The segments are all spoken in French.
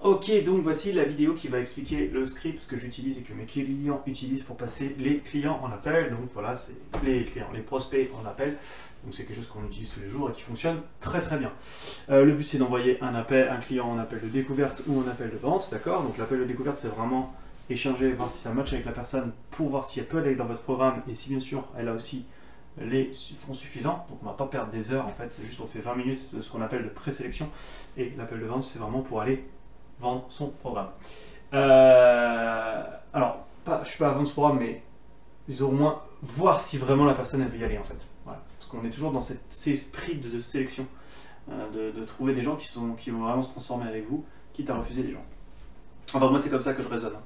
Ok, donc voici la vidéo qui va expliquer le script que j'utilise et que mes clients utilisent pour passer les clients en appel. Donc voilà, c'est les clients, les prospects en appel. Donc c'est quelque chose qu'on utilise tous les jours et qui fonctionne très très bien. Le but c'est d'envoyer un client en appel de découverte ou en appel de vente, d'accord? Donc l'appel de découverte c'est vraiment échanger, voir si ça match avec la personne pour voir si elle peut aller dans votre programme et si bien sûr elle a aussi les fonds suffisants. Donc on ne va pas perdre des heures en fait, c'est juste on fait 20 minutes de ce qu'on appelle de présélection et l'appel de vente c'est vraiment pour aller vendre son programme. Alors, je ne suis pas à vendre ce programme, mais ils auront au moins voir si vraiment la personne elle veut y aller en fait. Voilà. Parce qu'on est toujours dans cet esprit de sélection, de trouver des gens qui vont vraiment se transformer avec vous, quitte à refuser les gens. Enfin moi c'est comme ça que je raisonne.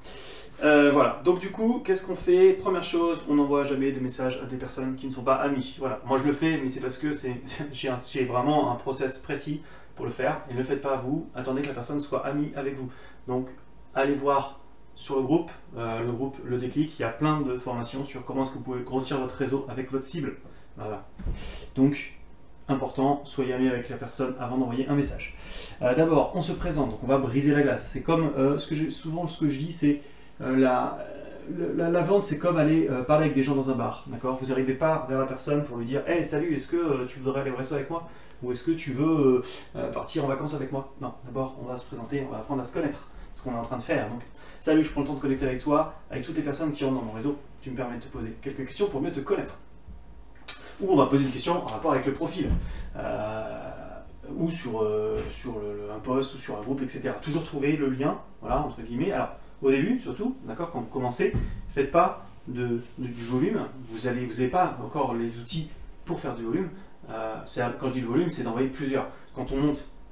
Voilà, donc du coup, qu'est-ce qu'on fait? Première chose, on n'envoie jamais de messages à des personnes qui ne sont pas amies. Voilà, moi je le fais, mais c'est parce que j'ai vraiment un process précis pour le faire, et ne le faites pas à vous, attendez que la personne soit amie avec vous. Donc, allez voir sur le groupe Le Déclic, il y a plein de formations sur comment est-ce que vous pouvez grossir votre réseau avec votre cible. Voilà. Donc, important, soyez amis avec la personne avant d'envoyer un message. D'abord, on se présente, donc on va briser la glace. C'est comme, souvent ce que je dis, c'est la vente, c'est comme aller parler avec des gens dans un bar, d'accord? Vous n'arrivez pas vers la personne pour lui dire « Hey, salut, est-ce que tu voudrais aller au resto avec moi ?» ou « Est-ce que tu veux partir en vacances avec moi ?» Non, d'abord, on va se présenter, on va apprendre à se connaître, ce qu'on est en train de faire. Donc, salut, je prends le temps de connecter avec toi, avec toutes les personnes qui rentrent dans mon réseau. Tu me permets de te poser quelques questions pour mieux te connaître. Ou on va poser une question en rapport avec le profil, ou sur un post, ou sur un groupe, etc. Toujours trouver le lien, voilà, entre guillemets. Alors, au début, surtout, d'accord, quand vous commencez, faites pas du volume. Vous n'avez pas encore les outils pour faire du volume. Quand je dis le volume, c'est d'envoyer plusieurs. Quand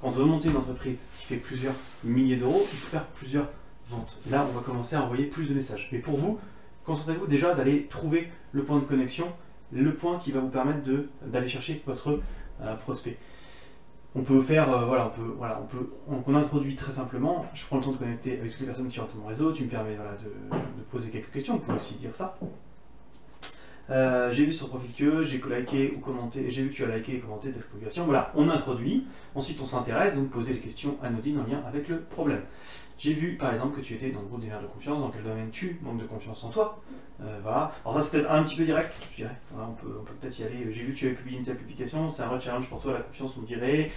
on veut monter une entreprise qui fait plusieurs milliers d'euros, il faut faire plusieurs ventes. Et là, on va commencer à envoyer plus de messages. Mais pour vous, concentrez-vous déjà d'aller trouver le point de connexion, le point qui va vous permettre d'aller chercher votre prospect. On peut faire, on introduit très simplement, je prends le temps de connecter avec toutes les personnes qui rentrent dans mon réseau, tu me permets de poser quelques questions, on peut aussi dire ça. J'ai vu sur ton profil que j'ai liké ou commenté, j'ai vu que tu as liké et commenté ta publication, voilà, on introduit, ensuite on s'intéresse, donc poser des questions anodines en lien avec le problème. J'ai vu par exemple que tu étais dans le groupe des maires de confiance, dans quel domaine tu manques de confiance en toi. Voilà. Alors ça c'est peut-être un petit peu direct, je dirais. Voilà, on peut peut-être y aller. J'ai vu que tu avais publié une telle publication, c'est un vrai challenge pour toi, la confiance on dirait.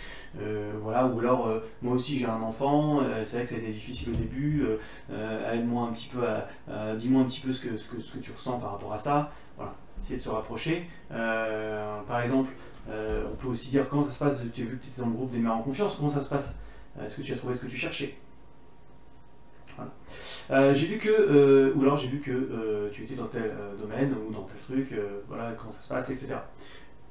Voilà, ou alors moi aussi j'ai un enfant, c'est vrai que ça a été difficile au début, aide-moi un petit peu, dis-moi un petit peu ce que tu ressens par rapport à ça. Voilà, essayer de se rapprocher. Par exemple, on peut aussi dire comment ça se passe, tu as vu que tu étais dans le groupe des maires en confiance, comment ça se passe? Est-ce que tu as trouvé ce que tu cherchais? Voilà. J'ai vu que, ou alors j'ai vu que tu étais dans tel domaine ou dans tel truc, voilà, comment ça se passe, etc.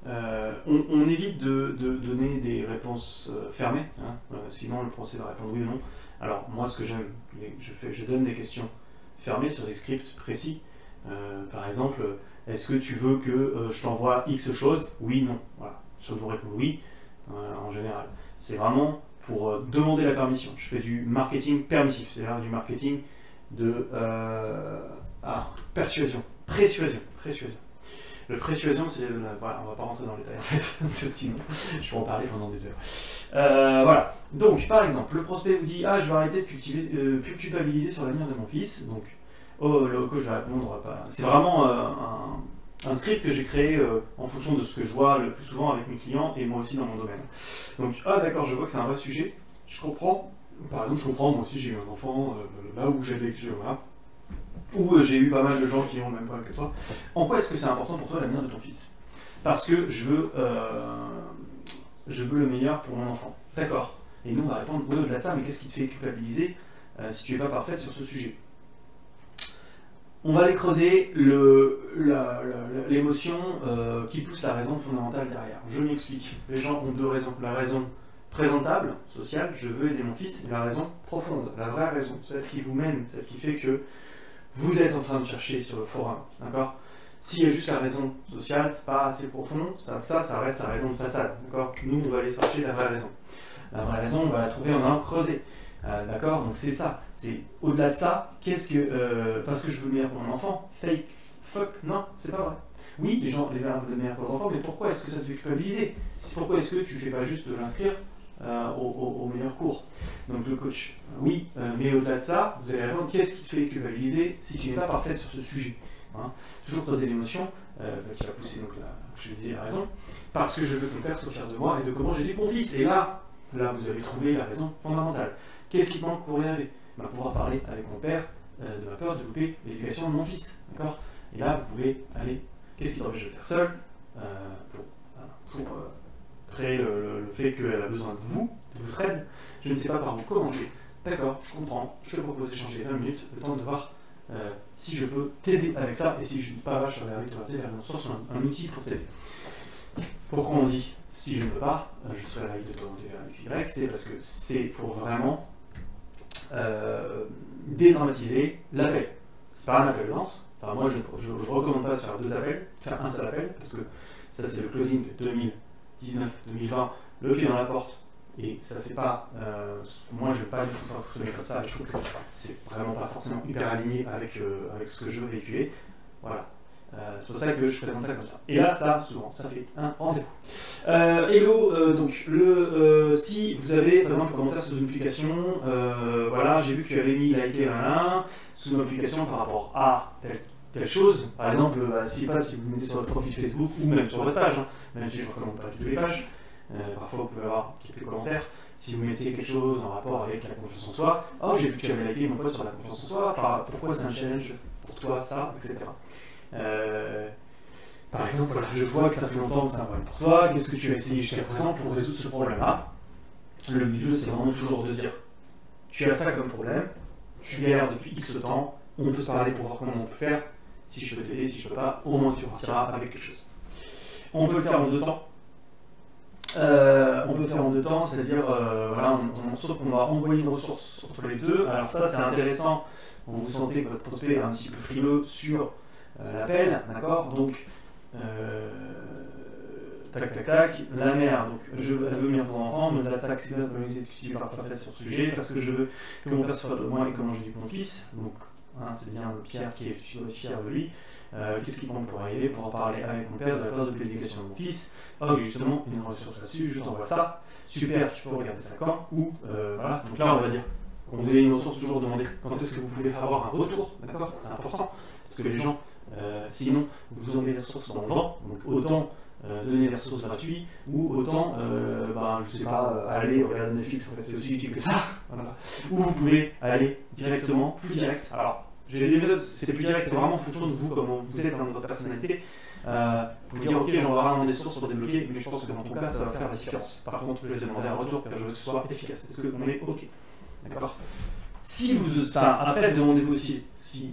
On évite de donner des réponses fermées, hein, sinon le procès va répondre oui ou non. Alors moi ce que j'aime, je donne des questions fermées sur des scripts précis. Par exemple, est-ce que tu veux que je t'envoie X choses? Oui, non. Voilà. Je vous réponds oui, en général. C'est vraiment pour demander la permission. Je fais du marketing permissif, c'est-à-dire du marketing de persuasion, persuasion. Le persuasion, c'est, voilà, on va pas rentrer dans les détails en fait, sinon je peux en parler pendant des heures. Voilà, donc par exemple, le prospect vous dit, je vais arrêter de culpabiliser sur l'avenir de mon fils, donc, le coach va répondre, c'est vraiment un script que j'ai créé en fonction de ce que je vois le plus souvent avec mes clients et moi aussi dans mon domaine. Donc, d'accord, je vois que c'est un vrai sujet, je comprends, par exemple, je comprends, moi aussi j'ai eu un enfant, là où j'ai vécu, voilà, où j'ai eu pas mal de gens qui ont le même problème que toi. En quoi est-ce que c'est important pour toi l'avenir de ton fils? Parce que je veux le meilleur pour mon enfant. D'accord. Et nous on va répondre, oui, au-delà de ça, mais qu'est-ce qui te fait culpabiliser si tu n'es pas parfaite sur ce sujet? On va aller creuser l'émotion qui pousse la raison fondamentale derrière. Je m'explique. Les gens ont deux raisons. La raison présentable, sociale, je veux aider mon fils, et la raison profonde, la vraie raison, celle qui vous mène, celle qui fait que vous êtes en train de chercher sur le forum. D'accord? S'il y a juste la raison sociale, c'est pas assez profond, ça reste la raison de façade. D'accord? Nous, on va aller chercher la vraie raison. La vraie raison, on va la trouver en allant creuser. D'accord, donc c'est ça, c'est au-delà de ça, parce que je veux le meilleur pour mon enfant, fake, fuck, non, c'est pas vrai. Oui, les gens veulent le meilleur pour leur enfant, mais pourquoi est-ce que ça te fait culpabiliser? Pourquoi est-ce que tu ne fais pas juste de l'inscrire au meilleur cours. Donc le coach, oui, mais au-delà de ça, vous allez répondre qu'est-ce qui te fait culpabiliser si tu n'es pas parfaite sur ce sujet, hein. Toujours creuser l'émotion qui va pousser, donc je vais dire la raison, parce que je veux que mon père soit fier de moi et de comment j'éduque mon fils. Et là, vous avez trouvé la raison fondamentale. Qu'est-ce qui te manque pour y arriver? Pouvoir parler avec mon père de ma peur de louper l'éducation de mon fils. D'accord? Et là, vous pouvez aller. Qu'est-ce qui t'empêche de le faire seul pour créer le fait qu'elle a besoin de vous, de votre aide? Je ne sais pas par où commencer. D'accord, je comprends. Je te propose d'échanger 20 minutes, le temps de voir si je peux t'aider avec ça et si je ne dis pas, je serai avec toi vers une ressource, un outil pour t'aider. Pourquoi on dit si je ne peux pas, je serai ravi de t'orienter vers XY, c'est parce que c'est pour vraiment dédramatiser l'appel. C'est pas un appel de vente. Enfin, moi, je ne recommande pas de faire 2 appels, faire un seul appel, parce que ça, c'est le closing 2019-2020, le pied dans la porte. Et ça, c'est pas. Moi, je n'aime pas du tout faire fonctionner comme ça. Je trouve que c'est vraiment pas forcément hyper aligné avec ce que je veux véhiculer. Voilà. C'est pour ça que je présente ça comme ça. Et là, ça, souvent, ça fait un rendez-vous. Hello, donc, si vous avez, par exemple, un commentaire sous une publication, voilà, j'ai vu que tu avais mis liker sous une publication par rapport à telle chose. Par exemple, si vous mettez sur votre profil Facebook ou même sur votre page, hein, même si je ne recommande pas du tout les pages, parfois vous pouvez avoir quelques commentaires. Si vous mettez quelque chose en rapport avec la confiance en soi, oh, j'ai vu que tu avais liké mon post sur la confiance en soi, pourquoi c'est un challenge pour toi, ça, etc. Par exemple, voilà, je vois que ça fait longtemps que c'est un problème pour toi, qu'est-ce que tu as essayé jusqu'à présent pour résoudre ce problème-là? Le but du jeu, c'est vraiment toujours de dire, tu as ça comme problème, tu galères depuis X temps, on peut se parler pour voir comment on peut faire, si je peux t'aider, si je peux pas, au moins tu partiras avec quelque chose. On peut le faire en 2 temps. C'est-à-dire, voilà, sauf qu'on va envoyer une ressource entre les deux. Alors ça, c'est intéressant, vous sentez que votre prospect est un petit peu frileux sur l'appel, d'accord? Donc, tac, la mère, donc elle veut venir pour l'enfant, me la sac, c'est bien pour les études parfois faites sur ce sujet, parce que je veux que mon père soit de moi et comment j'éduque mon fils. Donc, hein, c'est bien Pierre qui est fier de lui. Qu'est-ce qu'il manque pour arriver, pour en parler avec mon père de la peur de l'éducation de mon fils? Oh, justement, une ressource là-dessus, je t'envoie ça. Super, tu peux regarder ça quand? Ou, voilà, donc là, on va dire, on vous avez une ressource toujours demander quand est-ce que vous pouvez avoir un retour, d'accord? C'est important, parce que les gens, sinon, vous envoyez les ressources dans le vent, donc autant donner des ressources gratuites, ou autant, je sais pas, aller regarder Netflix, en fait, c'est aussi utile que ça, voilà. Ou vous pouvez aller directement, plus direct. Alors, j'ai des méthodes, c'est plus direct, c'est vraiment en fonction de vous, comment vous êtes dans votre personnalité. Vous dire, ok, j'envoie vraiment des sources pour débloquer, mais je pense que dans ton cas, ça va faire la différence. Par contre, je vais demander un retour car je veux que ce soit efficace. Est-ce qu'on est ok? D'accord? Si vous, après, demandez-vous aussi,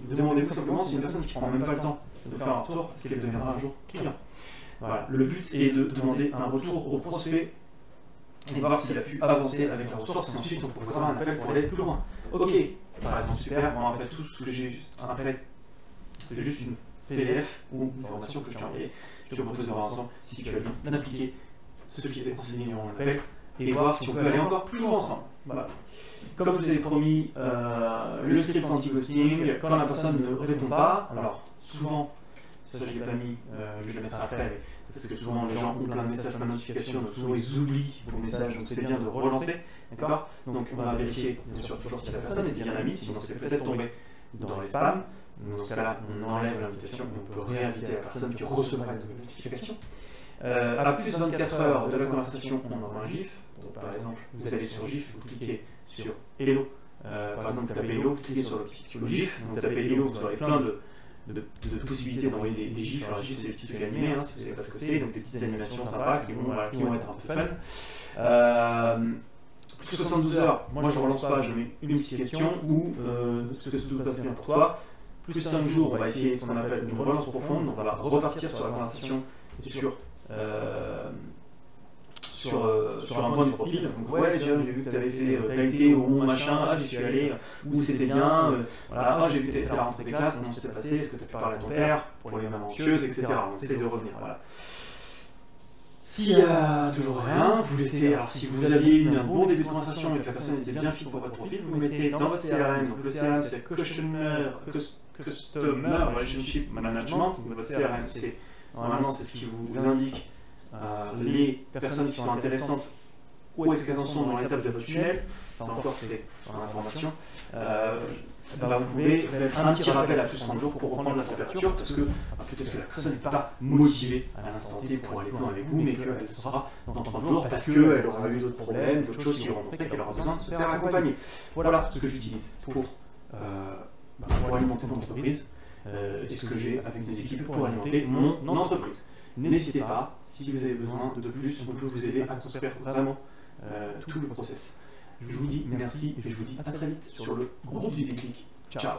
demandez-vous simplement si une personne qui prend même pas le temps de faire un retour, est-ce qu'elle deviendra un jour client? Voilà. Le but est de demander un retour au prospect et voir s'il a pu avancer avec la ressource, et ensuite on proposera un appel pour aller plus loin. Ok, par exemple, super, bon, après tout ce que j'ai juste un appel, c'est juste une PDF ou une formation que je t'ai envoyée. Je te propose de voir ensemble si tu as bien appliqué ce qui était enseigné durant l'appel et voir si on peut aller encore plus loin ensemble. Voilà. Comme je vous avais promis, le script anti-ghosting, quand la personne ne répond pas, alors souvent, ça je ne l'ai pas mis, je vais le mettre après, mais parce que souvent les gens ont plein de messages, plein de notifications, donc souvent ils oublient vos messages, donc c'est bien de relancer, d'accord? Donc on va vérifier bien sûr toujours si la personne était bien amie, sinon c'est peut-être tombé dans les spams. Dans ce cas-là, on enlève l'invitation et on peut réinviter la personne qui recevra une nouvelle notification. À plus de 24 heures de la conversation, on envoie un GIF. Donc, par exemple, vous allez sur GIF, vous cliquez sur Hello. Par exemple, vous tapez Hello, vous cliquez sur le GIF. Vous tapez Hello, vous aurez plein de possibilités d'envoyer des GIFs. Alors, GIF, c'est les petits trucs animés, hein, si vous savez pas ce que c'est. Donc, des petites animations sympas qui vont être un peu fun. Plus 72 heures, moi je ne relance pas, je mets une petite question ou est-ce que tout passe bien pour toi? Plus 5 jours, on va essayer ce qu'on appelle une relance profonde, donc on va repartir sur la conversation et sur un point de profil. Donc ouais, déjà j'ai vu que tu avais fait, t'as été au bon machin, j'y suis allé, où c'était bien, voilà, j'ai vu que tu avais fait la rentrée des classes, comment ça s'est passé, est-ce que tu as parlé à ton père, pour les mamans anxieuses, etc. On essaie de revenir, voilà. S'il n'y a toujours rien, vous laissez, alors si vous aviez eu un bon début de conversation et que la personne était bien fit pour votre profil, vous mettez dans votre CRM, donc le CRM c'est Customer Relationship Management, donc votre CRM c'est, normalement c'est ce qui vous indique les personnes qui sont intéressantes où est-ce qu'elles en sont dans l'étape de votre tunnel, ça encore c'est dans l'information, vous pouvez faire un petit rappel à plus 30 jours pour reprendre la température, parce que peut-être que la personne n'est pas motivée à l'instant T pour aller plus loin avec vous, mais qu'elle sera dans 30 jours parce qu'elle aura eu d'autres problèmes, d'autres choses qui vont montrer qu'elle aura besoin de se faire accompagner. Voilà ce que j'utilise pour alimenter mon entreprise et ce que j'ai avec des équipes pour alimenter mon entreprise. N'hésitez pas, si vous avez besoin de plus, on peut vous aider à construire vraiment tout le process. Je vous dis merci et je vous dis à très vite sur le groupe du déclic. Ciao.